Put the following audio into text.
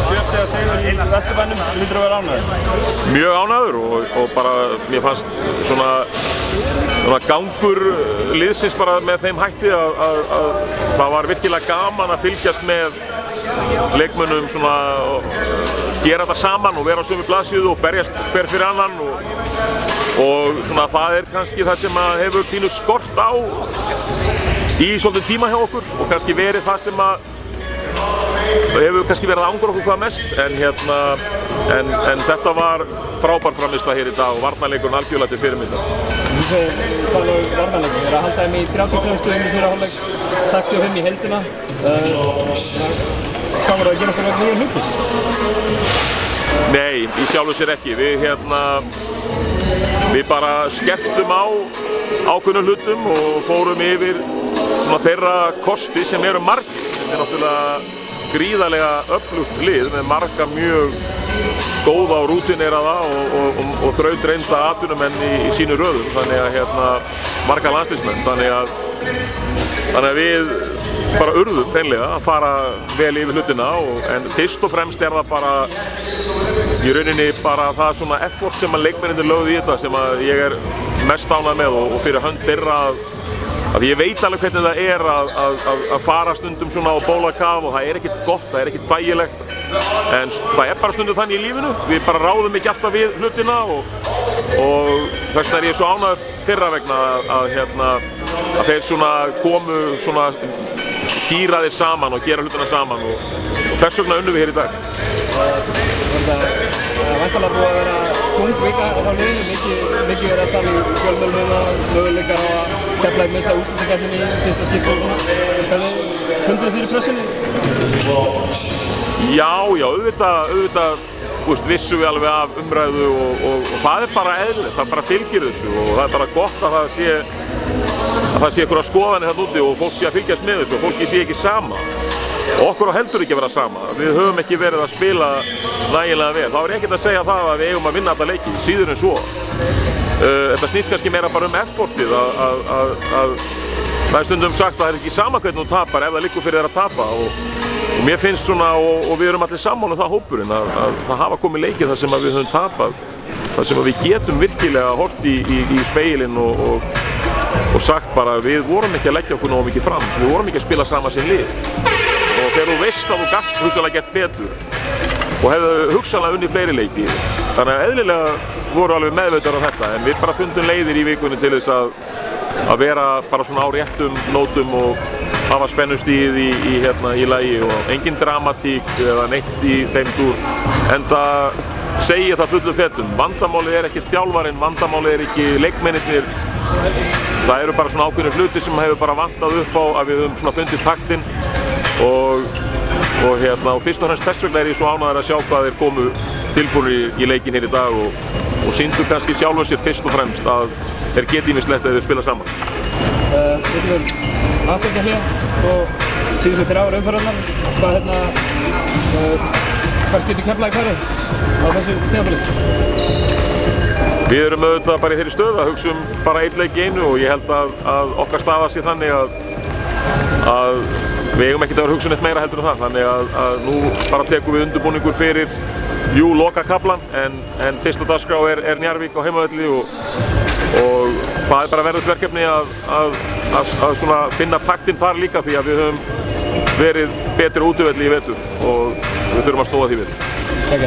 Sjöfti að segja í Vesturbænum, hlýtur að vera ánægður? Mjög ánægður og bara mér fannst svona gangur liðsins bara með þeim hætti að það var virkilega gaman að fylgjast með leikmönnum svona gera þetta saman og vera á sömu blaðsíðu og berjast hver fyrir annan og svona það kannski það sem að hefur pínu skort á í svolítið tíma hjá okkur og kannski verið það sem að hefur kannski verið að angra okkur hvað mest en þetta var frábær frammistaða hér í dag og varnarleikurinn algjörlega til fyrirmyndar. Þú talaðu um varnarleikurinn, að halda þeim í 30 stöðum í fyrra hálfleik, 65 í heildina. Hvað voru að gera okkur nýja hluti? Nei, í sjálfu sér ekki. Við bara skerptum á ákveðnum hlutum og fórum yfir þeirra kosti sem eru margir. Þetta náttúrulega gríðarlega öflugt lið með marga mjög góða og rútineraða og þrautreynda atvinnumenn í sínu röðum, þannig að marga landsliðsmenn, þannig að við bara urðum hreinlega að fara vel yfir hlutina en fyrst og fremst það bara í rauninni bara það svona effort sem að leikmennirnir lögðu í þetta sem að ég mest ánægð með og fyrir hönd þeirra að ég veit alveg hvernig það að fara stundum svona á bólakaf og það ekkert gott, það ekkert þægilegt en það bara stundum þannig í lífinu, við bara ráðum ekki alltaf við hlutina og þess vegna ég svo ánægður þeirra vegna að þeir svona komu svona skýra þeir saman og gera hlutina saman og þess vegna unnum við hér í dag. Væntanlega búið að vera þung vika á liðinu, mikið verið að tala í fjölmiðlum möguleikar á að Keflavík missa úrslitakeppninni í fyrsta skipti og svona. Funduð þið fyrir pressunni? Já, auðvitað vissum við alveg af umræðu og það bara eðlilegt, það bara fylgir þessu og það bara gott að það sé einhverja skoðanir þarna úti og fólk sé að fylgjast með þessu og fólki sé ekki sama. Okkur á heldur ekki að vera sama, við höfum ekki verið að spila nægilega vel. Þá ég ekkert að segja það að við eigum að vinna alla leiki, síður en svo. Þetta snýst kannski meira bara effortið það stundum sagt að það ekki sama hvernig hún tapar ef það liggur fyrir þér að tapa og mér finnst svona og við erum allir sammála það hópurinn að það hafa komið leikið þar sem að við höfum tapað þar sem að við getum virkilega hort í speilin og sagt bara við vorum ekki að leggja okkur nógu mikið fram, við vorum ekki að spila sama sem lið og þegar þú veist að þú gast hugsanlega gert betur og hefðu hugsanlega unnið fleiri leiki þannig að eðlilega voru alveg meðvitaðir á þetta en við bara fundum leiðir í vikunni til þess að vera bara svona á réttum nótum og hafa spennustíð í lagi og engin dramatík eða neitt í þeim dúr enda segja það fullu fetum vandamálið ekki þjálfarinn, vandamálið ekki leikmennirnir það eru bara svona ákveðnir hluti sem hefur bara vantað upp á að við höfum svona fundið taktinn og fyrst og fremst þess vegna ég svo ánægður að sjá hvað þeir komu tilbúinir í leikinn hér í dag og sýndu kannski sjálfum sér fyrst og fremst að þeir geti ýmislegt að þeir spila saman. Þetta er aðstækja svo síðustu 3 ára umferðarnar. Hvert getur Keflavík farið á þessu tímabili? Við erum auðvitað bara í þeirri stöðu að hugsa bara einn leik í einu og ég held að okkar staða sé þannig að við eigum ekkert að vera hugsa neitt meira heldur en það. Þannig að nú bara tekum við undirbúningur fyrir lokakaflann en fyrsta dagskrá er Njarðvík á heimavelli og það bara verðugt verkefni að svona finna taktinn þar líka því að við höfum verið betri útivelli í vetur og við þurfum að snúa því við. Takk.